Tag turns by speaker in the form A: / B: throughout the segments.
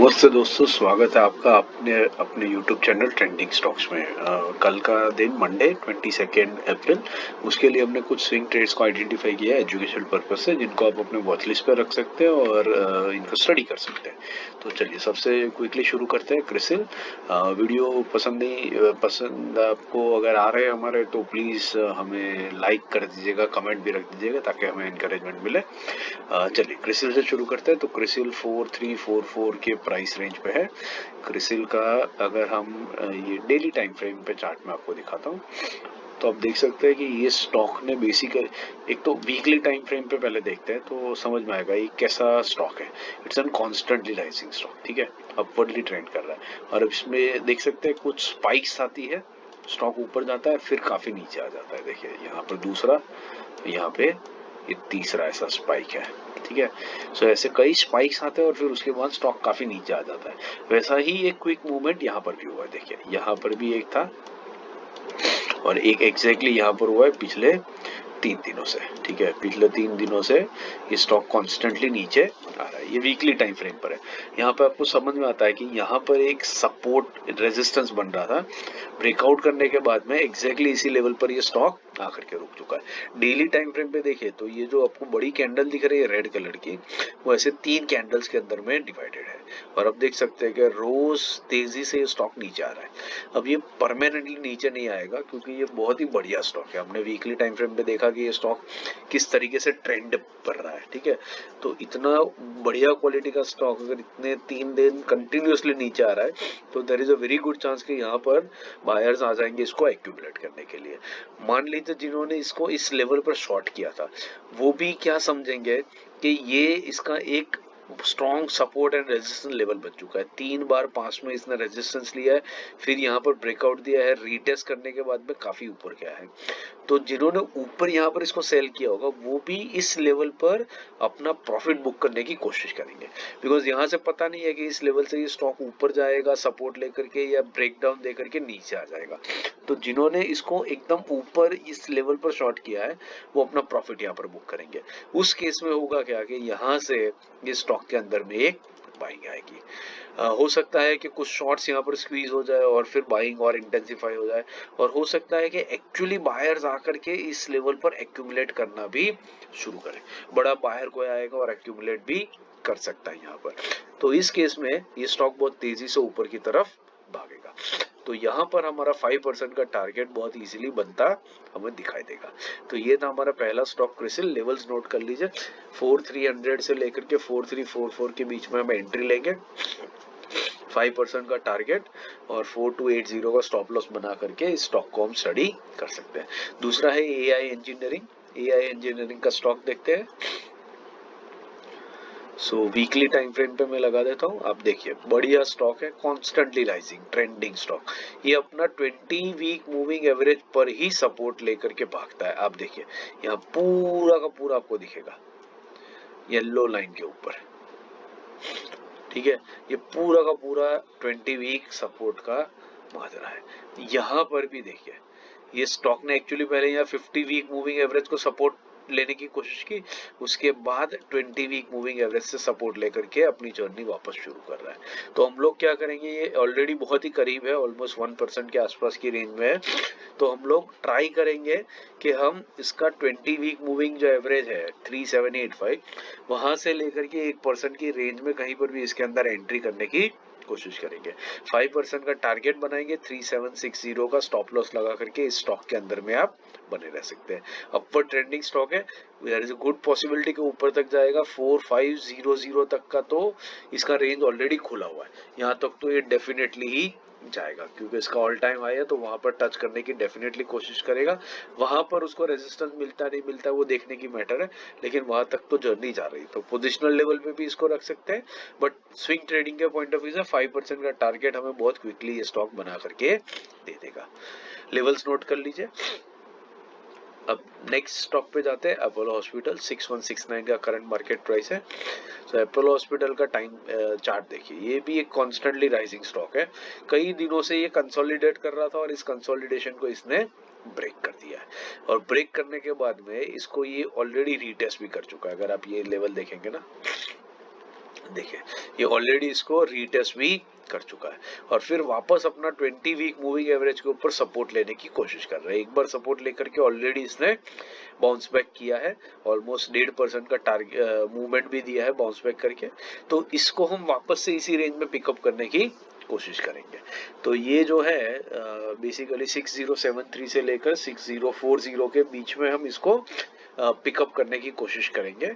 A: नमस्ते दोस्तों, स्वागत है आपका अपने अपने यूट्यूब चैनल ट्रेंडिंग स्टॉक्स में। कल का दिन मंडे 22 अप्रैल, उसके लिए हमने कुछ स्विंग ट्रेड्स को आइडेंटिफाई किया है एजुकेशनल पर्पज से, जिनको आप अपने वॉच लिस्ट पर रख सकते हैं और इनको स्टडी कर सकते हैं। तो चलिए सबसे क्विकली शुरू करते हैं। क्रिसिल वीडियो पसंद आपको अगर आ रहे हैं हमारे, तो प्लीज़ हमें लाइक कर दीजिएगा, कमेंट भी रख दीजिएगा ताकि हमें इंकरेजमेंट मिले। चलिए क्रिसिल से शुरू करते हैं। तो क्रिसिल 4344 के प्राइस रेंज पे है। क्रिसिल का अगर हम ये डेली टाइम फ्रेम पे चार्ट में आपको दिखाता हूँ, तो आप देख सकते हैं कि ये स्टॉक ने बेसिकली, एक तो वीकली टाइम फ्रेम पे पहले देखते हैं तो समझ में आएगा ये कैसा स्टॉक है। It's an constantly rising stock, ठीक है, अपवर्डली ट्रेंड कर रहा है। और अब इसमें देख सकते हैं कुछ स्पाइक्स आती है, स्टॉक ऊपर जाता है फिर काफी नीचे आ जाता है। देखिए यहाँ पर दूसरा, यहाँ पे ये तीसरा ऐसा स्पाइक है, ठीक है। सो ऐसे कई स्पाइक्स आते हैं और फिर उसके बाद स्टॉक काफी नीचे आ जाता है। वैसा ही एक क्विक मूवमेंट यहाँ पर भी हुआ है। देखिए यहाँ पर भी एक था और एक एग्जैक्टली यहाँ पर हुआ है पिछले 3 दिनों से, ठीक है। पिछले 3 दिनों से ये स्टॉक कॉन्स्टेंटली नीचे आ रहा है। ये वीकली टाइम फ्रेम पर है। यहाँ पे आपको समझ में आता है कि यहाँ पर एक सपोर्ट रेजिस्टेंस बन रहा था, ब्रेकआउट करने के बाद में एग्जैक्टली इसी लेवल पर ये स्टॉक आकर के रुक चुका है। डेली टाइम फ्रेम पे देखिए तो ये जो आपको बड़ी कैंडल दिख रही है रेड कलर की, वो ऐसे 3 कैंडल्स के अंदर में डिवाइडेड है। और अब देख सकते हैं कि रोज तेजी से ये स्टॉक नीचे आ रहा है। अब ये परमानेंटली नीचे नहीं आएगा क्योंकि ये बहुत ही बढ़िया स्टॉक है। हमने वीकली टाइम फ्रेम पे देखा कि ये स्टॉक किस तरीके से ट्रेंड कर रहा है, ठीक है। तो इतना बढ़िया क्वालिटी का स्टॉक अगर इतने 3 दिन कंटिन्यूअसली नीचे आ रहा है, तो there is a very good chance कि यहाँ पर बायर्स आ जाएंगे इसको एक्यूमुलेट करने के लिए। मान लीजिए जिन्होंने इसको इस लेवल पर शॉर्ट किया था, वो भी क्या समझेंगे कि ये इसका एक strong support and resistance level बन चुका है। 3 बार पास में इसने रेजिस्टेंस लिया है, फिर यहाँ पर ब्रेकआउट दिया है, रीटेस्ट करने के बाद में काफी ऊपर गया है। तो जिन्होंने ऊपर यहाँ पर इसको सेल किया होगा, वो भी इस लेवल पर अपना प्रॉफिट बुक करने की कोशिश करेंगे, बिकॉज यहाँ से पता नहीं है कि इस लेवल से ये स्टॉक ऊपर जाएगा सपोर्ट लेकर के या ब्रेकडाउन देकर के नीचे आ जाएगा। तो जिन्होंने इसको एकदम ऊपर इस लेवल पर शॉर्ट किया है, वो अपना प्रॉफिट यहाँ पर बुक करेंगे। उस केस में होगा क्या कि यहाँ से ये स्टॉक के अंदर में एक बाइंग आएगी। हो सकता है कि कुछ शॉर्ट्स यहाँ पर स्क्वीज हो जाए और फिर बाइंग और इंटेंसिफाई हो जाए, और हो सकता है कि एक्चुअली बायर्स आकर के इस लेवल पर एक्यूमुलेट करना भी शुरू करें। बड़ा बायर कोई आएगा और एक्यूमुलेट भी कर सकता है यहाँ पर। तो इस केस में ये स्टॉक बहुत तेजी से ऊपर की तरफ भागेगा। तो यहाँ पर हमारा 5% का टारगेट बहुत इजीली बनता हमें दिखाई देगा। तो ये था हमारा पहला स्टॉक क्रिसिल। लेवल्स नोट कर लीजिए, 4300 से लेकर के 4344 के बीच में हम एंट्री लेंगे, 5% का टारगेट और 4280 का स्टॉप लॉस बना करके इस स्टॉक को हम स्टडी कर सकते हैं। दूसरा है एआई इंजीनियरिंग। एआई इंजीनियरिंग का स्टॉक देखते हैं। सो वीकली टाइम फ्रेम पे मैं लगा देता हूँ। आप देखिए बढ़िया स्टॉक है, कॉन्स्टेंटली राइजिंग ट्रेंडिंग स्टॉक। ये अपना 20 वीक मूविंग एवरेज पर ही सपोर्ट लेकर के भागता है। आप देखिए यहाँ पूरा का पूरा आपको दिखेगा येलो लाइन के ऊपर, ठीक है। ये पूरा का पूरा 20 वीक सपोर्ट का माजरा है। यहाँ पर भी देखिए ये स्टॉक ने एक्चुअली पहले यहाँ 50 वीक मूविंग एवरेज को सपोर्ट लेने की कोशिश की, उसके बाद 20 वीक मूविंग एवरेज से सपोर्ट लेकर के अपनी जर्नी वापस शुरू कर रहा है। तो हम लोग क्या करेंगे, ये ऑलरेडी बहुत ही करीब है, ऑलमोस्ट 1% के आसपास की रेंज में है। तो हम लोग ट्राई करेंगे कि हम इसका 20 वीक मूविंग जो एवरेज है 3785, वहां से लेकर के 1% की रेंज में कहीं पर भी इसके अंदर एंट्री करने की कोशिश करेंगे। 5% का टारगेट बनाएंगे, 3760 का स्टॉप लॉस लगा करके इस स्टॉक के अंदर में आप बने रह सकते हैं। अपवर्ड ट्रेंडिंग स्टॉक है, there is a good possibility के ऊपर तक जाएगा। 4500 तक का तो इसका रेंज ऑलरेडी खुला हुआ है, यहाँ तक तो ये डेफिनेटली ही जाएगा क्योंकि इसका ऑल टाइम हाई है। तो वहां पर टच करने की डेफिनेटली कोशिश करेगा। वहां पर उसको रेजिस्टेंस मिलता नहीं मिलता वो देखने की मैटर है, लेकिन वहां तक तो जर्नी जा रही। तो पोजिशनल लेवल पे भी इसको रख सकते हैं, बट स्विंग ट्रेडिंग के पॉइंट ऑफ व्यू से 5% का टारगेट हमें बहुत क्विकली ये स्टॉक बना करके दे देगा। लेवल्स नोट कर लीजिए। अब नेक्स्ट स्टॉक पे जाते हैं, अपोलो हॉस्पिटल। 6169 का करंट मार्केट प्राइस है। तो अपोलो हॉस्पिटल का टाइम चार्ट देखिए, ये भी एक कॉन्स्टेंटली राइजिंग स्टॉक है। कई दिनों से ये कंसोलिडेट कर रहा था और इस कंसोलिडेशन को इसने ब्रेक कर दिया है, और ब्रेक करने के बाद में इसको ये ऑलरेडी रीटेस्ट भी कर चुका है। अगर आप ये लेवल देखेंगे ना, देखिए ये ऑलरेडी इसको रीटेस्ट भी कर चुका है और फिर वापस अपना 20 वीक मूविंग एवरेज के ऊपर सपोर्ट लेने की कोशिश कर रहा है। एक बार सपोर्ट लेकर के ऑलरेडी इसने बाउंस बैक किया है, ऑलमोस्ट 1.5% का टारगेट मूवमेंट भी दिया है बाउंस बैक करके। तो इसको हम वापस से इसी रेंज में पिकअप करने की कोशिश करेंगे। तो ये जो है बेसिकली 6073 से लेकर 6040 के बीच में हम इसको पिकअप करने की कोशिश करेंगे।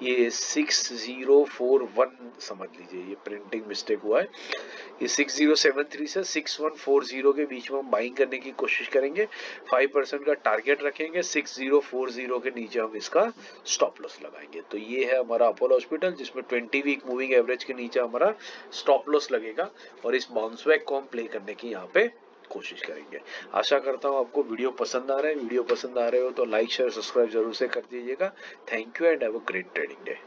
A: ये 6041 समझ लीजिए, ये प्रिंटिंग मिस्टेक हुआ है। ये 6073 से 6140 के बीच में हम बाइंग करने की कोशिश करेंगे। 5% का टारगेट रखेंगे, 6040 के नीचे हम इसका स्टॉप लॉस लगाएंगे। तो ये है हमारा अपोलो हॉस्पिटल, जिसमें 20 वीक मूविंग एवरेज के नीचे हमारा स्टॉप लॉस लगेगा और इस बाउंस बैक को हम प्ले करने की यहाँ पे कोशिश करेंगे। आशा करता हूँ आपको वीडियो पसंद आ रहा है। वीडियो पसंद आ रहे हो तो लाइक शेयर सब्सक्राइब जरूर से कर दीजिएगा। Thank you and have a great trading day.